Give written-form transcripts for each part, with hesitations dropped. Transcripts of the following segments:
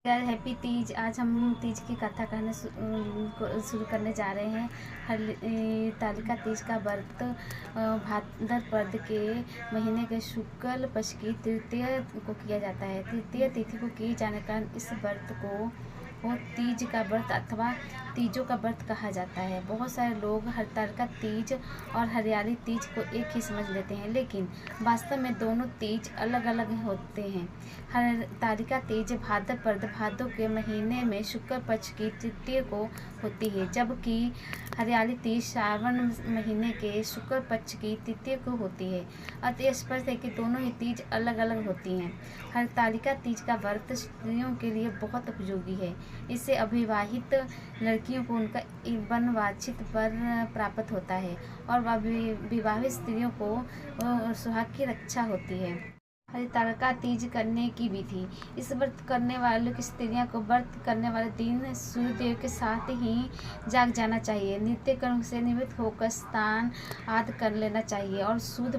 यार हैप्पी तीज। आज हम तीज की कथा कहने शुरू करने जा रहे हैं। तालिका तीज का व्रत भाद्रपद के महीने के शुक्ल पक्ष की तृतीय को किया जाता है। तृतीय तिथि को किए जाने के कारण इस व्रत को तीज का व्रत अथवा तीजों का व्रत कहा जाता है। बहुत सारे लोग हरतालिका तीज और हरियाली तीज को एक ही समझ लेते हैं, लेकिन वास्तव में दोनों तीज अलग अलग होते हैं। हरतालिका तीज भाद्रपद भादों के महीने में शुक्ल पक्ष की तृतीय को होती है, जबकि हरियाली तीज श्रावण महीने के शुक्ल पक्ष की तृतीय को होती है। अतः स्पष्ट है कि दोनों ही तीज अलग अलग होती हैं। हरतालिका तीज का व्रत स्त्रियों के लिए बहुत उपयोगी है। इससे अविवाहित लड़कियों को उनका वनवांछित वर प्राप्त होता है और विवाहित स्त्रियों को सुहाग की रक्षा होती है। हरतालिका तीज करने की विधि। इस व्रत करने वालों की स्त्रियों को व्रत करने वाले दिन सूर्यदेव के साथ ही जाग जाना चाहिए। नित्य कर्म से निवृत्त होकर स्नान आदि कर लेना चाहिए और शुद्ध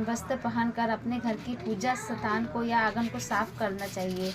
वस्त्र पहनकर अपने घर की पूजा स्थान को या आंगन को साफ करना चाहिए।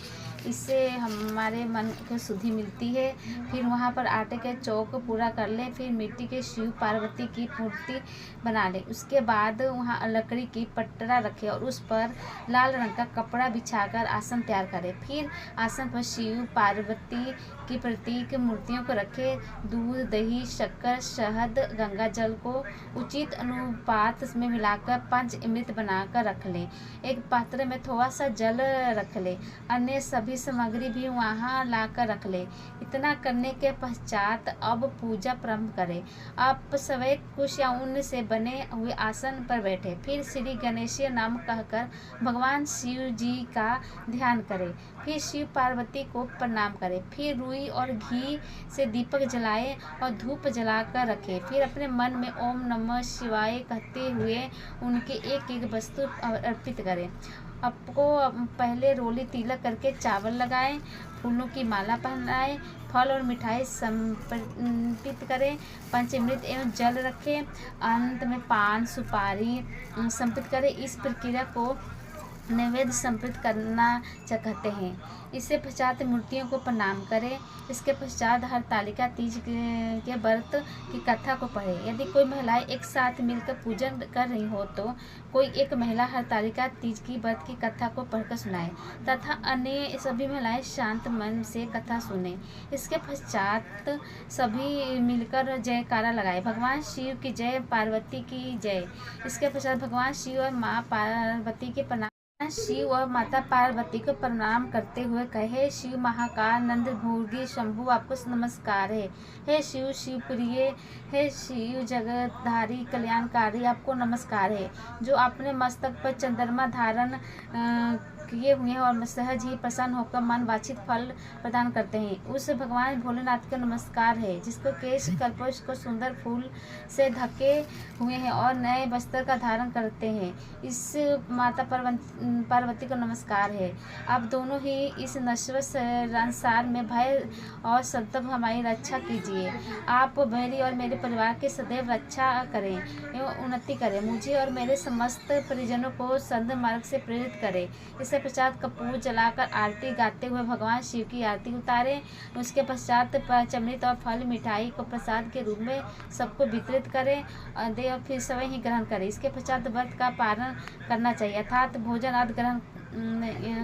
इससे हमारे मन को शुद्धि मिलती है। फिर वहाँ पर आटे के चौक पूरा कर लें। फिर मिट्टी के शिव पार्वती की मूर्ति बना लें। उसके बाद वहाँ लकड़ी की पटरा रखें और उस पर लाल रंग का कपड़ा बिछाकर आसन तैयार करें। फिर आसन पर शिव पार्वती की प्रतीक मूर्तियों को रखें। दूध, दही, शक्कर, शहद, गंगा जल को उचित अनुपात में मिलाकर पंचामृत बनाकर रख लें। एक पात्र में थोड़ा सा जल रख लें। अन्य सभी सामग्री भी वहाँ लाकर रख ले। इतना करने के पश्चात अब पूजा प्रारंभ करें। आप सवै कुश या ऊन से बने हुए आसन पर बैठे। फिर श्री गणेश नाम कहकर भगवान शिव जी का ध्यान करें। फिर शिव पार्वती को प्रणाम करें। फिर रुई और घी से दीपक जलाएं और धूप जलाकर रखें। फिर अपने मन में ओम नमः शिवाय कहते हुए उनके एक एक वस्तु अर्पित करें। आपको पहले रोली तिलक करके चावल लगाएं, फूलों की माला पहनाएं, फल और मिठाई समर्पित करें, पंचामृत एवं जल रखें, अंत में पान सुपारी समर्पित करें। इस प्रक्रिया को नैवेद्य समर्पित करना कहते हैं। इससे पश्चात मूर्तियों को प्रणाम करें। इसके पश्चात हरतालिका तीज के व्रत की कथा को पढ़ें। यदि कोई महिलाएं एक साथ मिलकर पूजन कर रही हो तो कोई एक महिला हरतालिका तीज की व्रत की कथा को पढ़कर सुनाए तथा अन्य सभी महिलाएं शांत मन से कथा सुने। इसके पश्चात सभी मिलकर जयकारा लगाए, भगवान शिव की जय, पार्वती की जय। इसके पश्चात भगवान शिव और माँ पार्वती के प्रणाम शिव और माता पार्वती को प्रणाम करते हुए कहे, शिव महाकाल नंद भूर्गी शंभु आपको नमस्कार है। हे शिव शिवप्रिय, हे शिव जगतधारी कल्याणकारी आपको नमस्कार है, जो आपने मस्तक पर चंद्रमा धारण किए हुए हैं और सहज ही प्रसन्न होकर मन वांछित फल प्रदान करते हैं। उस भगवान भोलेनाथ को नमस्कार है, जिसको केश कल्पवृक्ष को सुंदर फूल से ढके हुए हैं और नए वस्त्र का धारण करते हैं। इस माता पार्वती को नमस्कार है। आप दोनों ही इस नश्वर संसार में भय और संतप हमारी रक्षा कीजिए। आप मेरी और मेरे परिवार की सदैव रक्षा करें एवं उन्नति करें। मुझे और मेरे समस्त परिजनों को सद् मार्ग से प्रेरित करें। इसके पश्चात कपूर जलाकर आरती गाते हुए भगवान शिव की आरती उतारें। उसके पश्चात पंचामृत और फल मिठाई को प्रसाद के रूप में सबको वितरित करें दे और फिर स्वयं ही ग्रहण करें। इसके पश्चात व्रत का पालन करना चाहिए, अर्थात भोजन आदि ग्रहण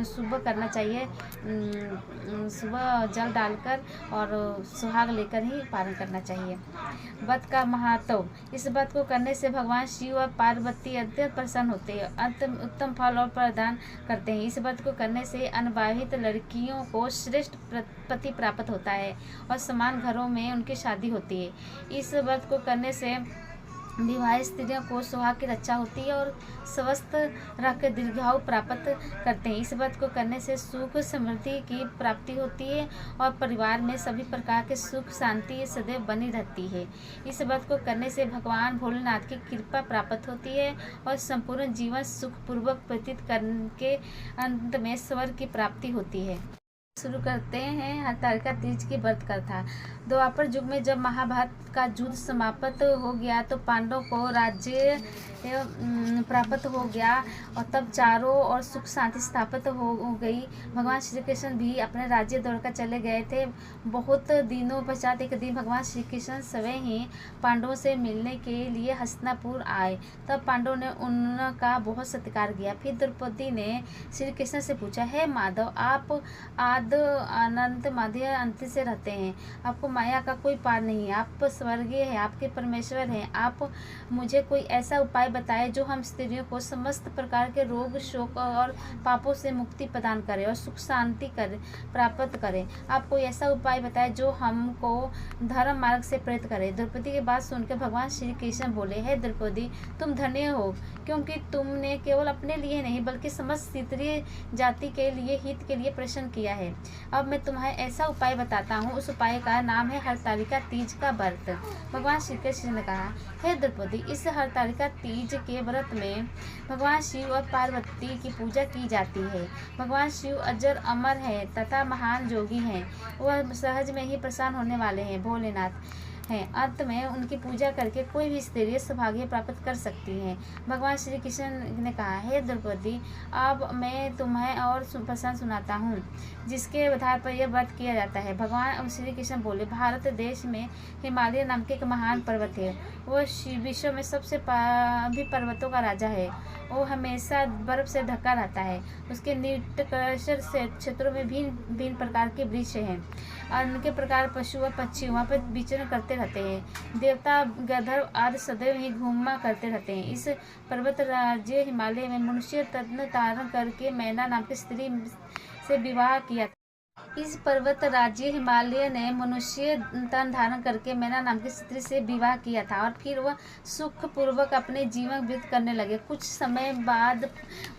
सुबह करना चाहिए। सुबह जल डालकर और सुहाग लेकर ही पालन करना चाहिए। व्रत का महत्व। इस व्रत को करने से भगवान शिव और पार्वती अत्यंत प्रसन्न होते हैं, उत्तम फल और प्रदान करते हैं। इस व्रत को करने से अविवाहित लड़कियों को श्रेष्ठ पति प्राप्त होता है और समान घरों में उनकी शादी होती है। इस व्रत को करने से विवाहित स्त्रियों को सुहाग की रक्षा होती है और स्वस्थ रहकर दीर्घायु प्राप्त करते हैं। इस व्रत को करने से सुख समृद्धि की प्राप्ति होती है और परिवार में सभी प्रकार के सुख शांति सदैव बनी रहती है। इस व्रत को करने से भगवान भोलेनाथ की कृपा प्राप्त होती है और संपूर्ण जीवन सुखपूर्वक व्यतीत करके अंत में स्वर्ग की प्राप्ति होती है। शुरू करते हैं हरतालिका तीज की व्रत कथा। द्वापर युग में जब महाभारत का युद्ध समाप्त हो गया तो पांडवों को राज्य प्राप्त हो गया और तब चारों ओर सुख शांति स्थापित हो गई। भगवान श्री कृष्ण भी अपने राज्य दौड़कर चले गए थे। बहुत दिनों पश्चात एक दिन भगवान श्री कृष्ण स्वयं ही पांडवों से मिलने के लिए हस्तिनापुर आए। तब पांडवों ने उनका बहुत सत्कार किया। फिर द्रौपदी ने श्री कृष्ण से पूछा, हे माधव, आप आदि अनंत मध्य अंत से रहते हैं, आपको माया का कोई पार नहीं है, आप स्वर्गीय हैं, आपके परमेश्वर हैं, आप मुझे कोई ऐसा उपाय बताएं जो हम स्त्रियों को समस्त प्रकार के रोग, शोक और पापों से मुक्ति प्रदान करे और सुख शांति प्राप्त करें। आप कोई ऐसा उपाय बताएं जो हमको धर्म मार्ग से प्रेरित करे। द्रौपदी की बात सुनकर भगवान श्री कृष्ण बोले, हे द्रौपदी, तुम धन्य हो, क्योंकि तुमने केवल अपने लिए नहीं बल्कि समस्त क्षत्रिय जाति के लिए हित के लिए प्रश्न किया है। अब मैं तुम्हें ऐसा उपाय बताता हूँ। उस उपाय का नाम है हरतालिका तीज का व्रत। भगवान श्री कृष्ण ने कहा, हे द्रौपदी, इस हरतालिका तीज के व्रत में भगवान शिव और पार्वती की पूजा की जाती है। भगवान शिव अजर अमर है तथा महान योगी हैं। वह सहज में ही प्रसन्न होने वाले हैं, भोलेनाथ हैं। अंत में उनकी पूजा करके कोई भी स्त्री सौभाग्य प्राप्त कर सकती है। भगवान श्री कृष्ण ने कहा, हे द्रौपदी, अब मैं तुम्हें और प्रसंग सुनाता हूँ जिसके आधार पर यह व्रत किया जाता है। भगवान श्री कृष्ण बोले, भारत देश में हिमालय नाम के एक महान पर्वत है। वह विश्व में सबसे भी पर्वतों का राजा है। वो हमेशा बर्फ से ढका रहता है। उसके निकटकर से क्षेत्रों में भिन्न भिन्न प्रकार के वृक्ष हैं। अनेक प्रकार पशु व पक्षी वहाँ पर विचरण करते रहते हैं। देवता गंधर्व आदि सदैव ही घूमा करते रहते हैं। इस पर्वत राज्य हिमालय में मनुष्य तन धारण करके मैना नाम की स्त्री से विवाह किया। इस पर्वत राज्य हिमालय ने मनुष्य तन धारण करके मैना नाम की स्त्री से विवाह किया था और फिर वह सुख पूर्वक अपने जीवन व्यतीत करने लगे। कुछ समय बाद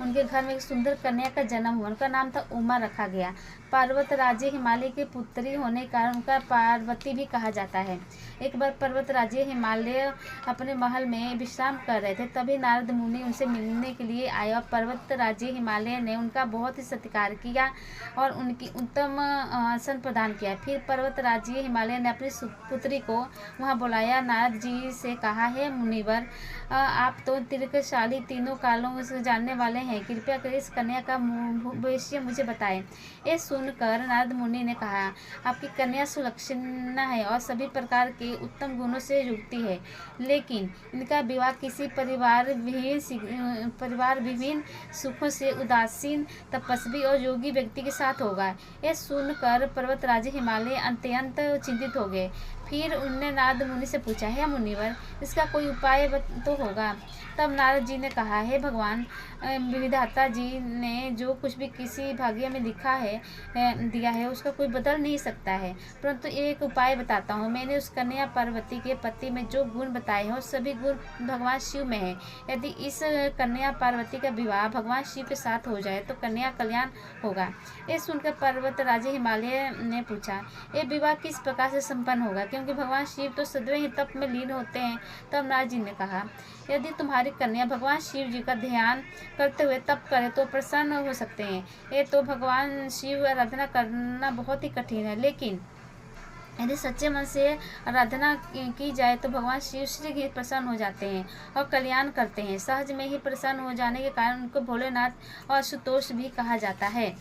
उनके घर में एक सुंदर कन्या का जन्म हुआ। उनका नाम था उमा रखा गया। पर्वत राज्य हिमालय की पुत्री होने के कारण उनका पार्वती भी कहा जाता है। एक बार पर्वत राज्य हिमालय अपने महल में विश्राम कर रहे थे, तभी नारद मुनि उनसे मिलने के लिए आए और पर्वत राज्य हिमालय ने उनका बहुत ही सत्कार किया और उनकी उत्तम आसन प्रदान किया। फिर पर्वत राज्य हिमालय ने अपनी पुत्री को वहां बुलाया। नारद जी से कहा, हे मुनिवर, आप तो दीर्घशाली तीनों कालों से जानने वाले हैं, कृपया कर इस कन्या का भविष्य मुझे बताएं। ये सुनकर नारद मुनि ने कहा, आपकी कन्या सुलक्षणा है और सभी प्रकार के उत्तम गुणों से युक्ति है, लेकिन इनका विवाह किसी परिवार विहीन सुखों से उदासीन तपस्वी और योगी व्यक्ति के साथ होगा। यह सुनकर पर्वत राजा हिमालय अत्यंत चिंतित हो गए। फिर उनने नारद मुनि से पूछा, हे मुनिवर, इसका कोई उपाय तो होगा। तब नारद जी ने कहा, हे भगवान, विधाता जी ने जो कुछ भी किसी भाग्य में लिखा है दिया है उसका कोई बदल नहीं सकता है, परंतु एक उपाय बताता हूँ। मैंने उस कन्या पार्वती के पति में जो गुण बताए हैं सभी गुण भगवान शिव में है। यदि इस कन्या पार्वती का विवाह भगवान शिव के साथ हो जाए तो कन्या कल्याण होगा। ये सुनकर पर्वत राजा हिमालय ने पूछा, ये विवाह किस प्रकार से संपन्न होगा, क्योंकि भगवान शिव तो सदैव ही तप में लीन होते हैं। तब नारद जी ने कहा, यदि तुम्हारी कन्या भगवान शिव जी का ध्यान करते हुए तप करे तो प्रसन्न हो सकते हैं। ये तो भगवान शिव आराधना करना बहुत ही कठिन है, लेकिन यदि सच्चे मन से आराधना की जाए तो भगवान शिव शीघ्र ही प्रसन्न हो जाते हैं और कल्याण करते हैं। सहज में ही प्रसन्न हो जाने के कारण उनको भोलेनाथ और आशुतोष भी कहा जाता है।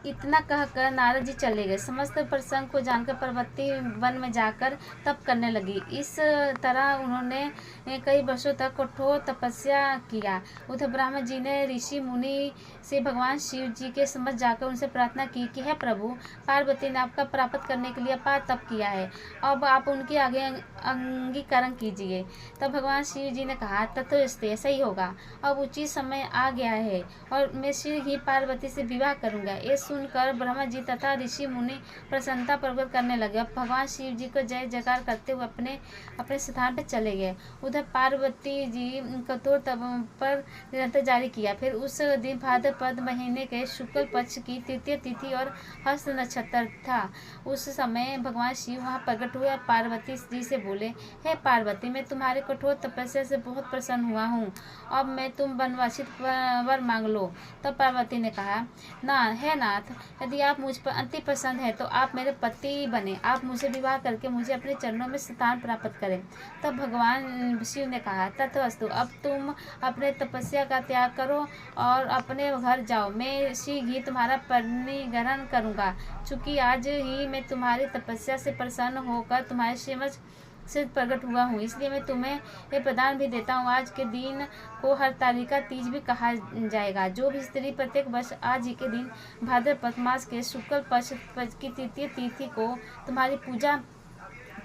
इतना कहकर नारद जी चले गए। समस्त प्रसंग को जानकर पार्वती वन में जाकर तप करने लगी। इस तरह उन्होंने कई वर्षों तक कठोर तपस्या किया। उधर ब्रह्मा जी ने ऋषि मुनि से भगवान शिव जी के समझ जाकर उनसे प्रार्थना की कि हे प्रभु, पार्वती ने आपका प्राप्त करने के लिए अपार तप किया है, अब आप उनके आगे अंगीकरण कीजिए। तब भगवान शिव जी ने कहा, तथोस्तु, ऐसा ही होगा। अब उचित समय आ गया है और मैं शीघ्र ही पार्वती से विवाह करूंगा। ये सुनकर ब्रह्मा जी तथा ऋषि मुनि प्रसन्नता प्रकट करने लगे। अब भगवान शिव जी को जय जयकार करते हुए अपने स्थान पर चले गए। उधर पार्वती जी कठोर तप पर निरंतर जारी किया। फिर उस दिन भाद्रपद महीने के शुक्ल पक्ष की तृतीय तिथि और हस्त नक्षत्र था। उस समय भगवान शिव वहां प्रकट हुए और पार्वती जी से बोले, हे पार्वती, मैं तुम्हारे कठोर तपस्या से बहुत प्रसन्न हुआ हूँ। अब मैं तुम वनवासित वर मांग लो। तब पार्वती ने कहा, हे नाथ, नाथ, यदि आप मुझ पर अति प्रसन्न हैं तो आप मेरे पति बने, आप मुझे विवाह करके मुझे अपने चरणों में स्थान प्राप्त करें। तब भगवान शिव ने कहा, तथास्तु, अब तुम अपने तपस्या का त्याग करो और अपने घर जाओ। मैं शीघ्र ही तुम्हारा परिग्रहण करूँगा। चूँकि आज ही मैं तुम्हारी तपस्या से प्रसन्न होकर तुम्हारे समक्ष से प्रकट हुआ हूँ, इसलिए मैं तुम्हें ये प्रदान भी देता हूँ। आज के दिन को हरतालिका तीज भी कहा जाएगा। जो भी स्त्री प्रत्येक वर्ष आज ही के दिन भाद्रपद मास के शुक्ल पक्ष की तृतीय तिथि को तुम्हारी पूजा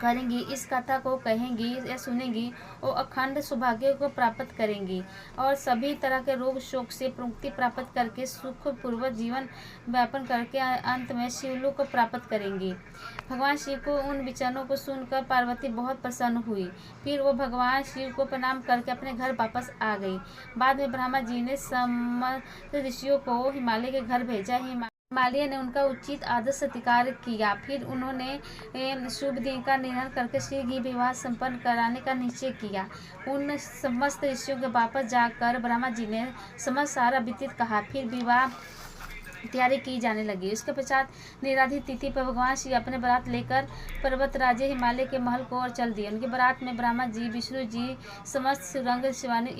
करेंगी, इस कथा को कहेंगी या सुनेंगी, वो अखंड सौभाग्य को प्राप्त करेंगी और सभी तरह के रोग शोक से मुक्ति प्राप्त करके सुखपूर्वक जीवन व्यापन करके अंत में शिवलोक को प्राप्त करेंगी। भगवान शिव को उन विचारों को सुनकर पार्वती बहुत प्रसन्न हुई। फिर वो भगवान शिव को प्रणाम करके अपने घर वापस आ गई। बाद में ब्रह्मा जी ने समस्त ऋषियों को हिमालय के घर भेजा। हिमालय ने उनका उचित आदर सत्कार किया। फिर उन्होंने शुभ दिन का निर्णय करके शीघ्र ही विवाह संपन्न कराने का निश्चय किया। उन समस्त ऋषियों के वापस जाकर ब्रह्मा जी ने समस्त सारा व्यतीत कहा। फिर विवाह तैयारी की जाने लगी। उसके पश्चात निराधित तिथि पर भगवान शिव अपने बारात लेकर पर्वत राज्य हिमालय के महल को ओर चल दिए। उनके बारात में ब्रह्मा जी, विष्णु जी, समस्त सुरंग शिवानी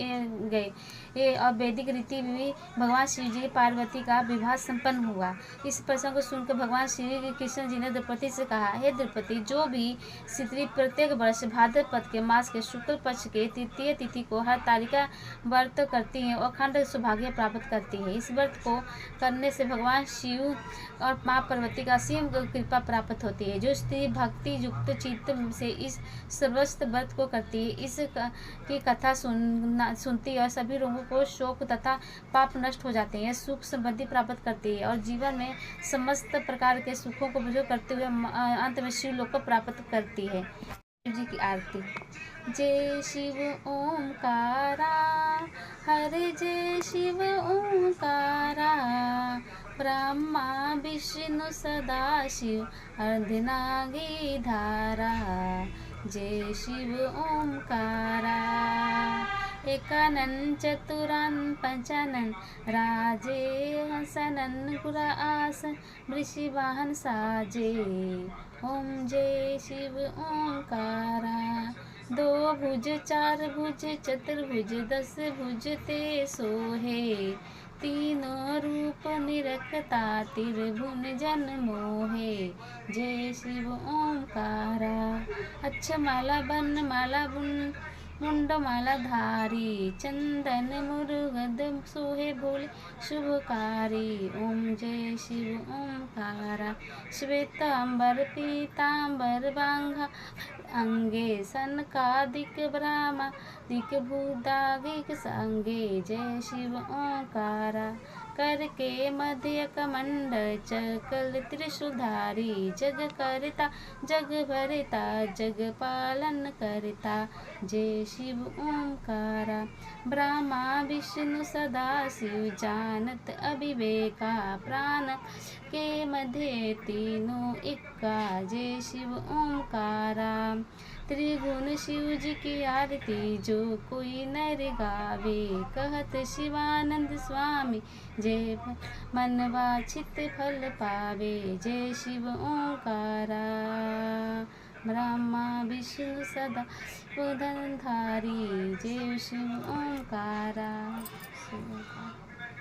गए और वैदिक रीति भी भगवान शिव जी पार्वती का विवाह संपन्न हुआ। इस प्रसंग को सुनकर भगवान श्री कृष्ण जी ने द्रौपदी से कहा, हे द्रौपदी, जो भी स्त्री प्रत्येक वर्ष भाद्रपद के मास के शुक्ल पक्ष के तृतीय तिथि को हरतालिका व्रत करती है और अखंड सौभाग्य प्राप्त करती है। इस व्रत को करने से भगवान शिव और माँ पार्वती का असीम कृपा प्राप्त होती है। जो स्त्री भक्ति युक्त चित्त से इस सर्वस्व व्रत को करती है, इस की कथा सुनती है और सभी रोगों को शोक तथा पाप नष्ट हो जाते हैं, सुख समृद्धि प्राप्त करती है और जीवन में समस्त प्रकार के सुखों को भोग करते हुए अंत में शिव लोक को प्राप्त करती है। शिव जी की आरती। जय शिव ओंकारा, हरे जय शिव ओंकारा, ब्रह्मा विष्णु सदाशिव अर्धनागी धारा। जय शिव ओंकारा, एकानन चतुरान पंचानन, राजे हंसनन गुरा आसन, वृषिवाहन साजे। ओम जय शिव ओंकारा। दो भुज चार भुज चतुर्भुज दस भुज ते सोहे, तीनों रूप निरखता त्रिभुवन जन मोहे। जय शिव ओंकारा। अक्षमाला बन माला बुन मुंड माला धारी, चंदन मुरुगद सोहे भोले शुभकारी। ओम जय शिव ओंकारा। श्वेतांबर पीतांबर बांगा अंगे, सनकादिक ब्रह्मादिक भूतादिक संगे। जय शिव ओंकारा। करके मध्य कमंडल चकल त्रिशूलधारी, जग करता जग भरता जग पालन करता। जय शिव ओंकारा। ब्रह्मा विष्णु सदाशिव जानत अविवेका, प्राण के मध्य तीनों इक्का। जय शिव ओंकारा। त्रिगुण शिव जी की आरती जो कोई नर गावे, कहत शिवानंद स्वामी जय मन वांछित फल पावे। जय शिव ओंकारा। ब्रह्मा विष्णु सदा धनधारी, जय शिव ओंकारा।